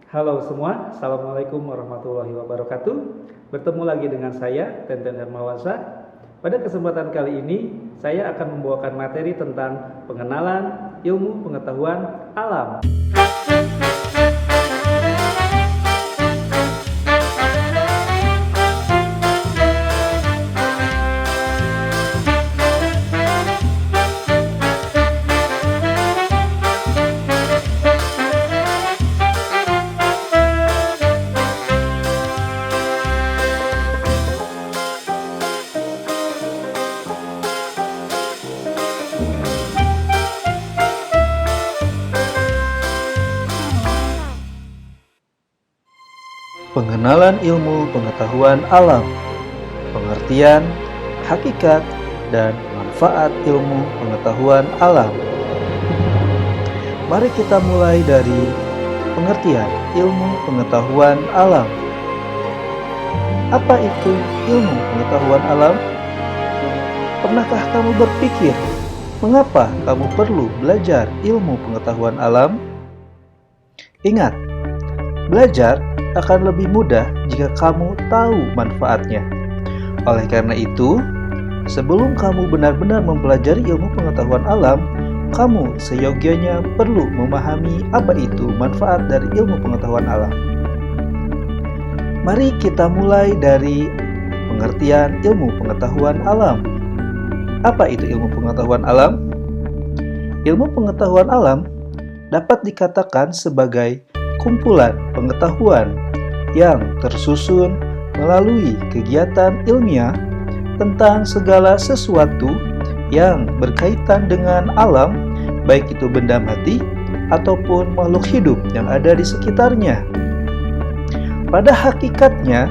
Halo semua, Assalamualaikum warahmatullahi wabarakatuh. Bertemu lagi dengan saya, Tenten Hermawansyah. Pada kesempatan kali ini, saya akan membawakan materi tentang pengenalan ilmu pengetahuan alam. Pengenalan ilmu pengetahuan alam, pengertian, hakikat, dan manfaat ilmu pengetahuan alam. Mari kita mulai dari pengertian ilmu pengetahuan alam. Apa itu ilmu pengetahuan alam? Pernahkah kamu berpikir, mengapa kamu perlu belajar ilmu pengetahuan alam? Ingat, belajar akan lebih mudah jika kamu tahu manfaatnya. Oleh karena itu, sebelum kamu benar-benar mempelajari ilmu pengetahuan alam, kamu seyogyanya perlu memahami apa itu manfaat dari ilmu pengetahuan alam. Mari kita mulai dari pengertian ilmu pengetahuan alam. Apa itu ilmu pengetahuan alam? Ilmu pengetahuan alam dapat dikatakan sebagai kumpulan pengetahuan yang tersusun melalui kegiatan ilmiah tentang segala sesuatu yang berkaitan dengan alam, baik itu benda mati ataupun makhluk hidup yang ada di sekitarnya. Pada hakikatnya,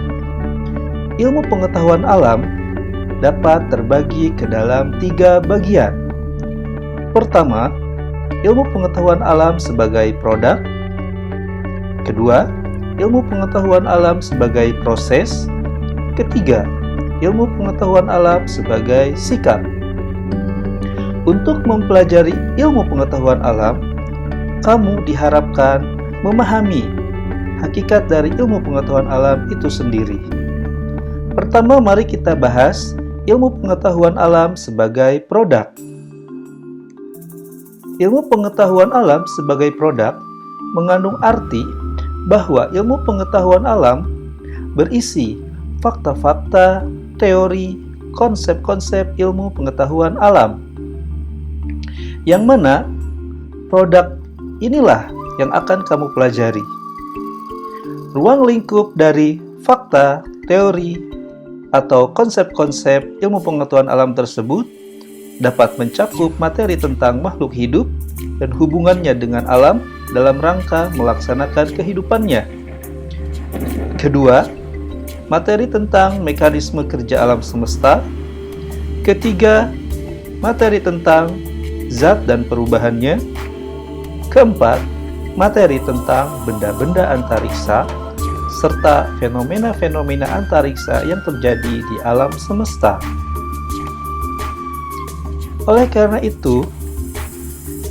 ilmu pengetahuan alam dapat terbagi ke dalam 3 bagian. Pertama, ilmu pengetahuan alam sebagai produk. Kedua, ilmu pengetahuan alam sebagai proses. Ketiga, ilmu pengetahuan alam sebagai sikap. Untuk mempelajari ilmu pengetahuan alam, kamu diharapkan memahami hakikat dari ilmu pengetahuan alam itu sendiri. Pertama, mari kita bahas ilmu pengetahuan alam sebagai produk. Ilmu pengetahuan alam sebagai produk mengandung arti bahwa ilmu pengetahuan alam berisi fakta-fakta, teori, konsep-konsep ilmu pengetahuan alam. Yang mana produk inilah yang akan kamu pelajari. Ruang lingkup dari fakta, teori, atau konsep-konsep ilmu pengetahuan alam tersebut dapat mencakup materi tentang makhluk hidup dan hubungannya dengan alam dalam rangka melaksanakan kehidupannya. Kedua, materi tentang mekanisme kerja alam semesta. Ketiga, materi tentang zat dan perubahannya. Keempat, materi tentang benda-benda antariksa serta fenomena-fenomena antariksa yang terjadi di alam semesta. Oleh karena itu,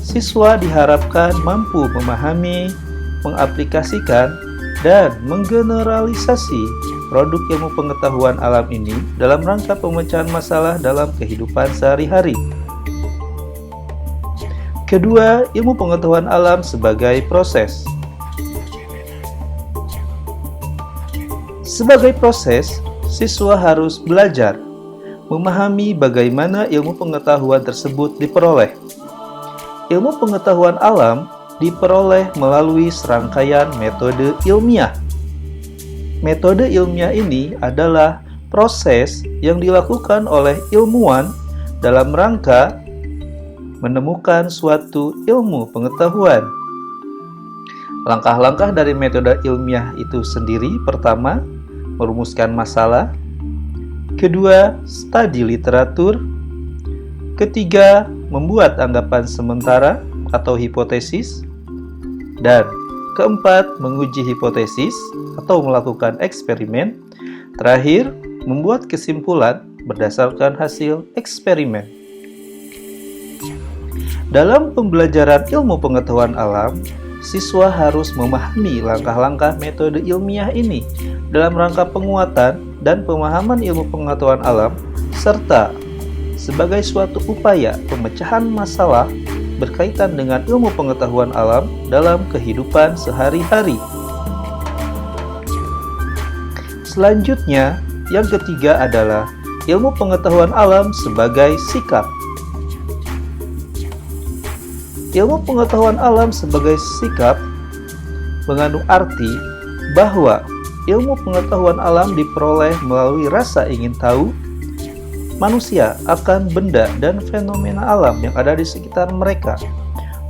siswa diharapkan mampu memahami, mengaplikasikan, dan menggeneralisasi produk ilmu pengetahuan alam ini dalam rangka pemecahan masalah dalam kehidupan sehari-hari. Kedua, ilmu pengetahuan alam sebagai proses. Sebagai proses, siswa harus belajar memahami bagaimana ilmu pengetahuan tersebut diperoleh. Ilmu pengetahuan alam diperoleh melalui serangkaian metode ilmiah. Metode ilmiah ini adalah proses yang dilakukan oleh ilmuwan dalam rangka menemukan suatu ilmu pengetahuan. Langkah-langkah dari metode ilmiah itu sendiri, pertama, merumuskan masalah. Kedua, studi literatur. Ketiga, membuat anggapan sementara atau hipotesis. Dan keempat, menguji hipotesis atau melakukan eksperimen. Terakhir, membuat kesimpulan berdasarkan hasil eksperimen. Dalam pembelajaran ilmu pengetahuan alam, siswa harus memahami langkah-langkah metode ilmiah ini dalam rangka penguatan dan pemahaman ilmu pengetahuan alam, serta sebagai suatu upaya pemecahan masalah berkaitan dengan ilmu pengetahuan alam dalam kehidupan sehari-hari. Selanjutnya, yang ketiga adalah ilmu pengetahuan alam sebagai sikap. Ilmu pengetahuan alam sebagai sikap mengandung arti bahwa ilmu pengetahuan alam diperoleh melalui rasa ingin tahu manusia akan benda dan fenomena alam yang ada di sekitar mereka.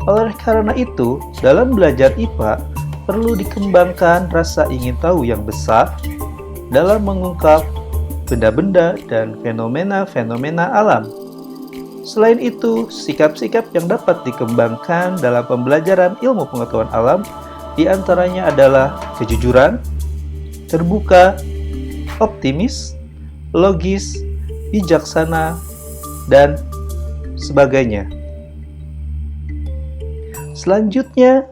Oleh karena itu, dalam belajar IPA perlu dikembangkan rasa ingin tahu yang besar dalam mengungkap benda-benda dan fenomena-fenomena alam. Selain itu, sikap-sikap yang dapat dikembangkan dalam pembelajaran ilmu pengetahuan alam diantaranya adalah kejujuran, terbuka, optimis, logis, bijaksana, dan sebagainya. Selanjutnya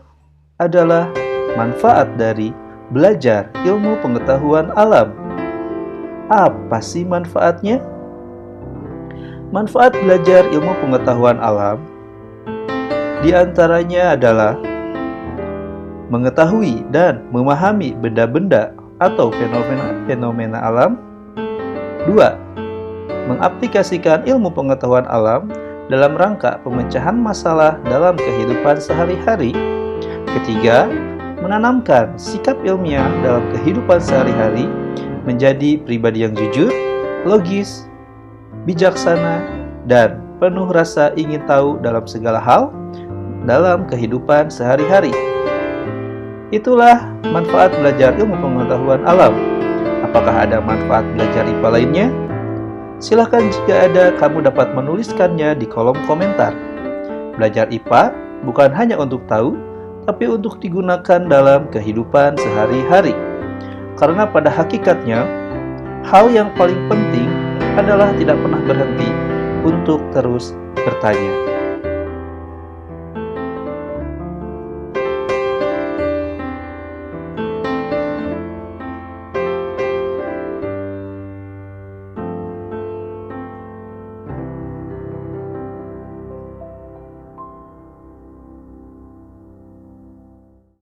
adalah manfaat dari belajar ilmu pengetahuan alam. Apa sih manfaatnya? Manfaat belajar ilmu pengetahuan alam diantaranya adalah mengetahui dan memahami benda-benda atau fenomena alam. 2. Mengaplikasikan ilmu pengetahuan alam dalam rangka pemecahan masalah dalam kehidupan sehari-hari. Ketiga, menanamkan sikap ilmiah dalam kehidupan sehari-hari menjadi pribadi yang jujur, logis, bijaksana, dan penuh rasa ingin tahu dalam segala hal dalam kehidupan sehari-hari. Itulah manfaat belajar ilmu pengetahuan alam. Apakah ada manfaat belajar IPA lainnya? Silahkan jika ada, kamu dapat menuliskannya di kolom komentar. Belajar IPA bukan hanya untuk tahu, tapi untuk digunakan dalam kehidupan sehari-hari. Karena pada hakikatnya, hal yang paling penting adalah tidak pernah berhenti untuk terus bertanya.